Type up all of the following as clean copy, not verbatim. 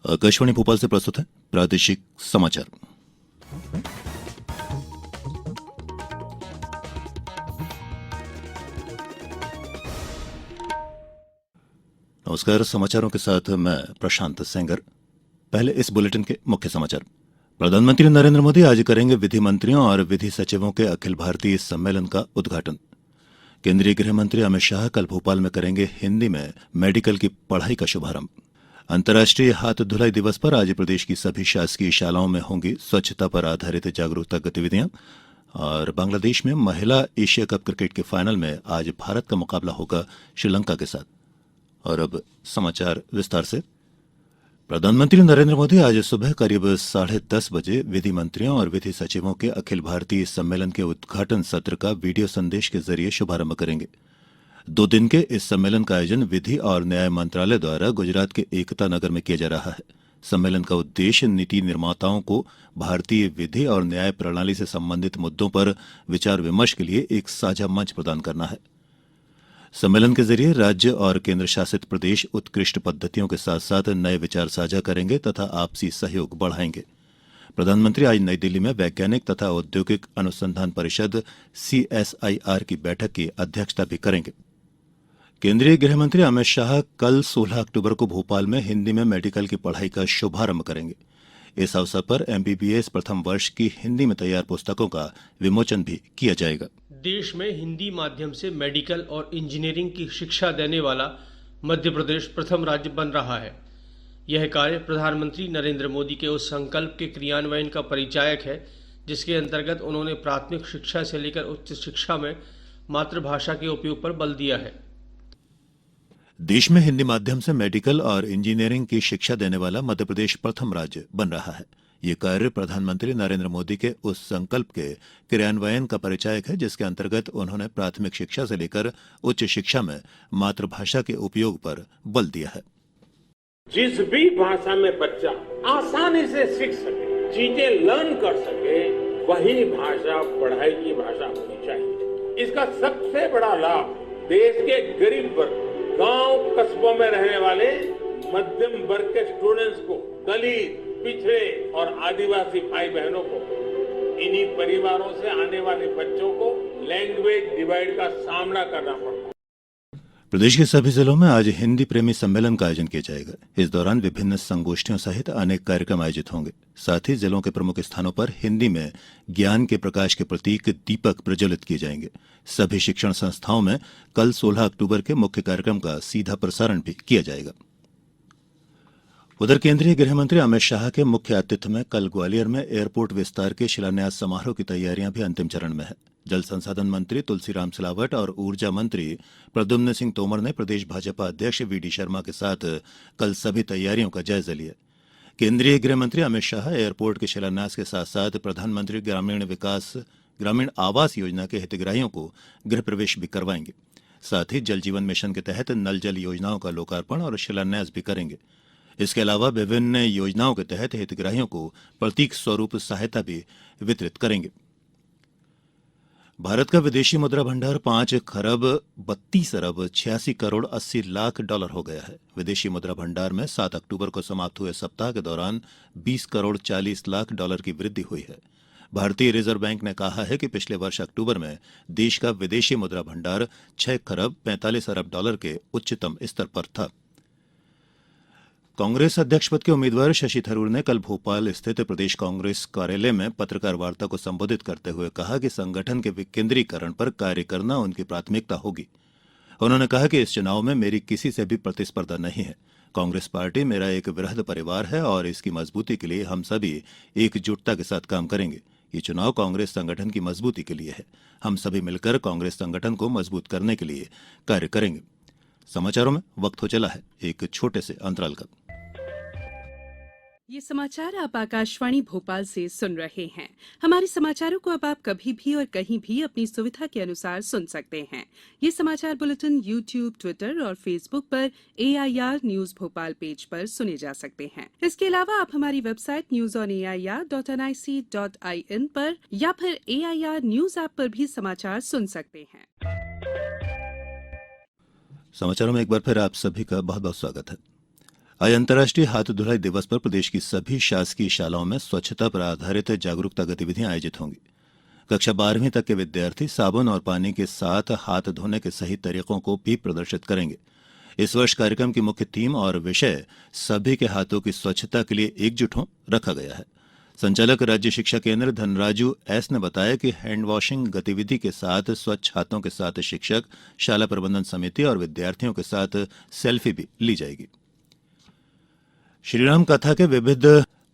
आकाशवाणी भोपाल से प्रस्तुत है प्रादेशिक समाचार। नमस्कार, समाचारों के साथ मैं प्रशांत सेंगर। पहले इस बुलेटिन के मुख्य समाचार। प्रधानमंत्री नरेंद्र मोदी आज करेंगे विधि मंत्रियों और विधि सचिवों के अखिल भारतीय सम्मेलन का उद्घाटन। केंद्रीय गृह मंत्री अमित शाह कल भोपाल में करेंगे हिंदी में मेडिकल की पढ़ाई का शुभारंभ। अंतर्राष्ट्रीय हाथ धुलाई दिवस पर आज प्रदेश की सभी शासकीय शालाओं में होंगी स्वच्छता पर आधारित जागरूकता गतिविधियां। और बांग्लादेश में महिला एशिया कप क्रिकेट के फाइनल में आज भारत का मुकाबला होगा श्रीलंका के साथ। और अब समाचार विस्तार से। प्रधानमंत्री नरेंद्र मोदी आज सुबह करीब 10:30 बजे विधि मंत्रियों और विधि सचिवों के अखिल भारतीय सम्मेलन के उद्घाटन सत्र का वीडियो संदेश के जरिए शुभारंभ करेंगे। 2 दिन के इस सम्मेलन का आयोजन विधि और न्याय मंत्रालय द्वारा गुजरात के एकता नगर में किया जा रहा है। सम्मेलन का उद्देश्य नीति निर्माताओं को भारतीय विधि और न्याय प्रणाली से संबंधित मुद्दों पर विचार विमर्श के लिए एक साझा मंच प्रदान करना है। सम्मेलन के जरिए राज्य और केंद्र शासित प्रदेश उत्कृष्ट पद्धतियों के साथ साथ नए विचार साझा करेंगे तथा आपसी सहयोग बढ़ाएंगे। प्रधानमंत्री आज नई दिल्ली में वैज्ञानिक तथा औद्योगिक अनुसंधान परिषद CSIR की बैठक की अध्यक्षता भी करेंगे। केंद्रीय गृह मंत्री अमित शाह कल 16 अक्टूबर को भोपाल में हिंदी में मेडिकल की पढ़ाई का शुभारंभ करेंगे। इस अवसर पर MBBS प्रथम वर्ष की हिंदी में तैयार पुस्तकों का विमोचन भी किया जाएगा। देश में हिंदी माध्यम से मेडिकल और इंजीनियरिंग की शिक्षा देने वाला मध्य प्रदेश प्रथम राज्य बन रहा है। यह कार्य प्रधानमंत्री नरेंद्र मोदी के उस संकल्प के क्रियान्वयन का परिचायक है जिसके अंतर्गत उन्होंने प्राथमिक शिक्षा से लेकर उच्च शिक्षा में मातृभाषा के उपयोग पर बल दिया है। देश में हिंदी माध्यम से मेडिकल और इंजीनियरिंग की शिक्षा देने वाला मध्य प्रदेश प्रथम राज्य बन रहा है। ये कार्य प्रधानमंत्री नरेंद्र मोदी के उस संकल्प के क्रियान्वयन का परिचायक है जिसके अंतर्गत उन्होंने प्राथमिक शिक्षा से लेकर उच्च शिक्षा में मातृभाषा के उपयोग पर बल दिया है। जिस भी भाषा में बच्चा आसानी से सीख सके, चीजें लर्न कर सके, वही भाषा पढ़ाई की भाषा होनी चाहिए। इसका सबसे बड़ा लाभ देश के गरीब वर्ग, गांव कस्बों में रहने वाले मध्यम वर्ग के स्टूडेंट्स को, दलित, पिछड़े और आदिवासी भाई बहनों को, इन्हीं परिवारों से आने वाले बच्चों को लैंग्वेज डिवाइड का सामना करना पड़ता है। प्रदेश के सभी जिलों में आज हिंदी प्रेमी सम्मेलन का आयोजन किया जाएगा। इस दौरान विभिन्न संगोष्ठियों सहित अनेक कार्यक्रम आयोजित होंगे। साथ ही जिलों के प्रमुख स्थानों पर हिंदी में ज्ञान के प्रकाश के प्रतीक दीपक प्रज्वलित किए जाएंगे। सभी शिक्षण संस्थाओं में कल 16 अक्टूबर के मुख्य कार्यक्रम का सीधा प्रसारण भी किया जाएगा। उधर केंद्रीय गृह मंत्री अमित शाह के मुख्य आतिथ्य में कल ग्वालियर में एयरपोर्ट विस्तार के शिलान्यास समारोह की तैयारियां भी अंतिम चरण में है। जल संसाधन मंत्री तुलसीराम सिलावट और ऊर्जा मंत्री प्रद्युम्न सिंह तोमर ने प्रदेश भाजपा अध्यक्ष VD शर्मा के साथ कल सभी तैयारियों का जायजा लिया। केंद्रीय गृह मंत्री अमित शाह एयरपोर्ट के शिलान्यास के साथ साथ प्रधानमंत्री ग्रामीण आवास योजना के हितग्राहियों को गृह प्रवेश भी करवाएंगे। साथ ही जल जीवन मिशन के तहत नल जल योजनाओं का लोकार्पण और शिलान्यास भी करेंगे। इसके अलावा विभिन्न योजनाओं के तहत हितग्राहियों को प्रतीक स्वरूप सहायता भी वितरित करेंगे। भारत का विदेशी मुद्रा भंडार 5 खरब 32 अरब 86 करोड़ 80 लाख डॉलर हो गया है। विदेशी मुद्रा भंडार में 7 अक्टूबर को समाप्त हुए सप्ताह के दौरान 20 करोड़ 40 लाख डॉलर की वृद्धि हुई है। भारतीय रिजर्व बैंक ने कहा है कि पिछले वर्ष अक्टूबर में देश का विदेशी मुद्रा भंडार 6 खरब 45 अरब डॉलर के उच्चतम स्तर पर था। कांग्रेस अध्यक्ष पद के उम्मीदवार शशि थरूर ने कल भोपाल स्थित प्रदेश कांग्रेस कार्यालय में पत्रकार वार्ता को संबोधित करते हुए कहा कि संगठन के विकेंद्रीकरण पर कार्य करना उनकी प्राथमिकता होगी। उन्होंने कहा कि इस चुनाव में मेरी किसी से भी प्रतिस्पर्धा नहीं है। कांग्रेस पार्टी मेरा एक वृहद परिवार है और इसकी मजबूती के लिए हम सभी एकजुटता के साथ काम करेंगे। ये चुनाव कांग्रेस संगठन की मजबूती के लिए है। हम सभी मिलकर कांग्रेस संगठन को मजबूत करने के लिए कार्य करेंगे। समाचारों में वक्त हो चला है एक छोटे से अंतराल का। ये समाचार आप आकाशवाणी भोपाल से सुन रहे हैं। हमारे समाचारों को अब आप कभी भी और कहीं भी अपनी सुविधा के अनुसार सुन सकते हैं। ये समाचार बुलेटिन YouTube, ट्विटर और फेसबुक पर AIR न्यूज भोपाल पेज पर सुने जा सकते हैं। इसके अलावा आप हमारी वेबसाइट newsonair.nic.in पर या फिर AIR न्यूज ऐप पर भी समाचार सुन सकते हैं। समाचारों में एक बार फिर आप सभी का बहुत बहुत स्वागत है। आज अंतर्राष्ट्रीय हाथ धुलाई दिवस पर प्रदेश की सभी शासकीय शालाओं में स्वच्छता पर आधारित जागरूकता गतिविधियां आयोजित होंगी। कक्षा 12वीं तक के विद्यार्थी साबुन और पानी के साथ हाथ धोने के सही तरीकों को भी प्रदर्शित करेंगे। इस वर्ष कार्यक्रम की मुख्य थीम और विषय सभी के हाथों की स्वच्छता के लिए एकजुट हों रखा गया है। संचालक राज्य शिक्षा केंद्र धनराजू एस ने बताया कि हैंड वॉशिंग गतिविधि के साथ स्वच्छ हाथों के साथ शिक्षक, शाला प्रबंधन समिति और विद्यार्थियों के साथ सेल्फी भी ली जाएगी। श्रीराम कथा के विविध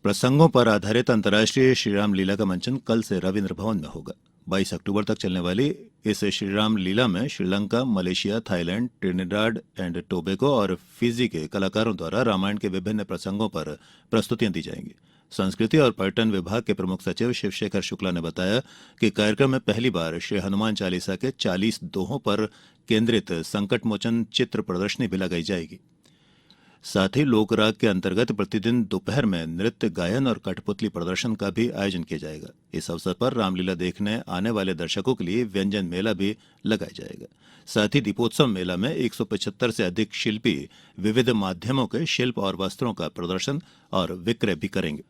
प्रसंगों पर आधारित अंतर्राष्ट्रीय श्रीराम लीला का मंचन कल से रविन्द्र भवन में होगा। 22 अक्टूबर तक चलने वाली इस श्रीराम लीला में Sri Lanka, Malaysia, Thailand, Trinidad and Tobago और फिजी के कलाकारों द्वारा रामायण के विभिन्न प्रसंगों पर प्रस्तुतियां दी जाएंगी। संस्कृति और पर्यटन विभाग के प्रमुख सचिव शिवशेखर शुक्ला ने बताया कि कार्यक्रम में पहली बार श्री हनुमान चालीसा के 40 दोहों पर केंद्रित संकटमोचन चित्र प्रदर्शनी भी लगाई जाएगी। साथ ही लोकराग के अंतर्गत प्रतिदिन दोपहर में नृत्य, गायन और कठपुतली प्रदर्शन का भी आयोजन किया जाएगा। इस अवसर पर रामलीला देखने आने वाले दर्शकों के लिए व्यंजन मेला भी लगाया जाएगा। साथ ही दीपोत्सव मेला में 175 से अधिक शिल्पी विविध माध्यमों के शिल्प और वस्त्रों का प्रदर्शन और विक्रय भी करेंगे।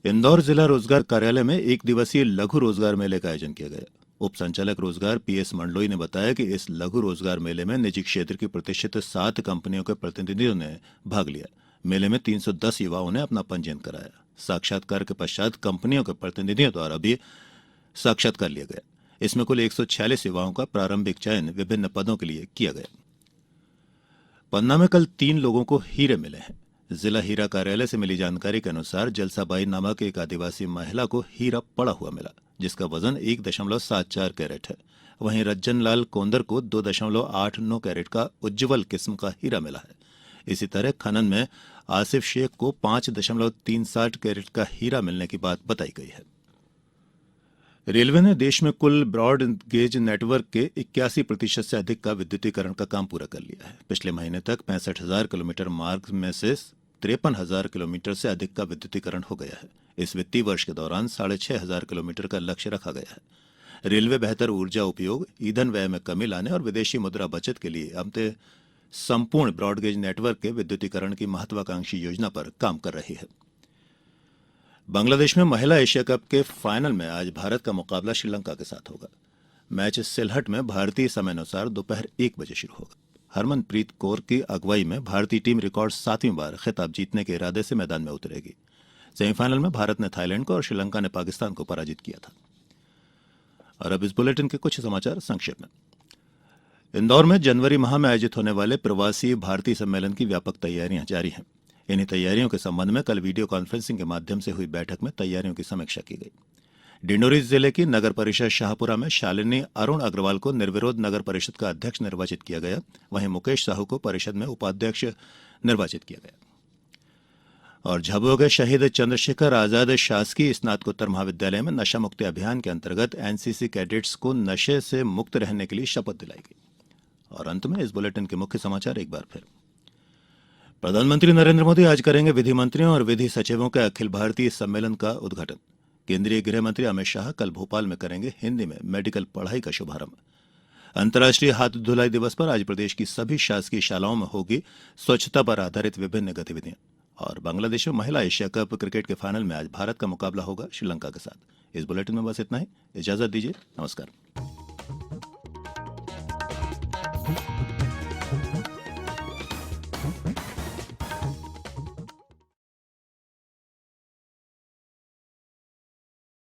इंदौर जिला रोजगार कार्यालय में एक दिवसीय लघु रोजगार मेले का आयोजन किया गया। उप संचालक रोजगार पीएस मंडलोई ने बताया कि इस लघु रोजगार मेले में निजी क्षेत्र की प्रतिष्ठित 7 कंपनियों के प्रतिनिधियों ने भाग लिया। मेले में 310 युवाओं ने अपना पंजीयन कराया। साक्षात्कार के पश्चात कंपनियों के प्रतिनिधियों द्वारा भी साक्षात्कार लिया गया। इसमें कुल 146 युवाओं का प्रारंभिक चयन विभिन्न पदों के लिए किया गया। पन्ना में कल 3 लोगों को हीरे मिले हैं। जिला हीरा कार्यालय से मिली जानकारी के अनुसार जलसाबाई नामक एक आदिवासी महिला को हीरा पड़ा हुआ मिला, जिसका वजन 1.74 कैरेट है। वहीं रज्जन लाल कोंदर को 2.89 कैरेट का उज्जवल किस्म का हीरा मिला है। इसी तरह खनन में आसिफ शेख को 5.63 कैरेट का हीरा मिलने की बात बताई गई है। रेलवे ने देश में कुल ब्रॉड गेज नेटवर्क के 81% से अधिक का विद्युतीकरण का काम पूरा कर लिया है। पिछले महीने तक 65,000 किलोमीटर मार्ग में से 53,000 किलोमीटर से अधिक का विद्युतीकरण हो गया है। इस वित्तीय वर्ष के दौरान 6,500 किलोमीटर का लक्ष्य रखा गया है। रेलवे बेहतर ऊर्जा उपयोग, ईंधन व्यय में कमी लाने और विदेशी मुद्रा बचत के लिए अब संपूर्ण ब्रॉडगेज नेटवर्क के विद्युतीकरण की महत्वाकांक्षी योजना पर काम कर रही है। बांग्लादेश में महिला एशिया कप के फाइनल में आज भारत का मुकाबला श्रीलंका के साथ होगा। मैच सिलहट में भारतीय समय अनुसार दोपहर 1 बजे शुरू होगा। हरमनप्रीत कौर की अगुवाई में भारतीय टीम रिकॉर्ड 7वीं बार खिताब जीतने के इरादे से मैदान में उतरेगी। सेमीफाइनल में भारत ने थाईलैंड को और श्रीलंका ने पाकिस्तान को पराजित किया था। और अब इस बुलेटिन के कुछ समाचार संक्षेप में। इंदौर में जनवरी माह में आयोजित होने वाले प्रवासी भारतीय सम्मेलन की व्यापक तैयारियां जारी हैं। इन्हीं तैयारियों के संबंध में कल वीडियो कॉन्फ्रेंसिंग के माध्यम से हुई बैठक में तैयारियों की समीक्षा की गई। डिंडोरी जिले की नगर परिषद शाहपुरा में शालिनी अरुण अग्रवाल को निर्विरोध नगर परिषद का अध्यक्ष निर्वाचित किया गया। वहीं मुकेश साहू को परिषद में उपाध्यक्ष निर्वाचित किया गया। और झाबुआ के शहीद चंद्रशेखर आजाद शासकीय स्नातकोत्तर महाविद्यालय में नशा मुक्ति अभियान के अंतर्गत एनसीसी कैडेट्स को नशे से मुक्त रहने के लिए शपथ दिलाई गई। और अंत में इस बुलेटिन के मुख्य समाचार एक बार फिर। प्रधानमंत्री नरेंद्र मोदी आज करेंगे विधि मंत्रियों और विधि सचिवों के अखिल भारतीय सम्मेलन का उद्घाटन। केंद्रीय गृह मंत्री अमित शाह कल भोपाल में करेंगे हिंदी में मेडिकल पढ़ाई का शुभारंभ। अंतर्राष्ट्रीय हाथ धुलाई दिवस पर आज प्रदेश की सभी शासकीय शालाओं में होगी स्वच्छता पर आधारित विभिन्न गतिविधियां। और बांग्लादेश में महिला एशिया कप क्रिकेट के फाइनल में आज भारत का मुकाबला होगा श्रीलंका के साथ। इस बुलेटिन में बस इतना ही। इजाजत दीजिए। नमस्कार।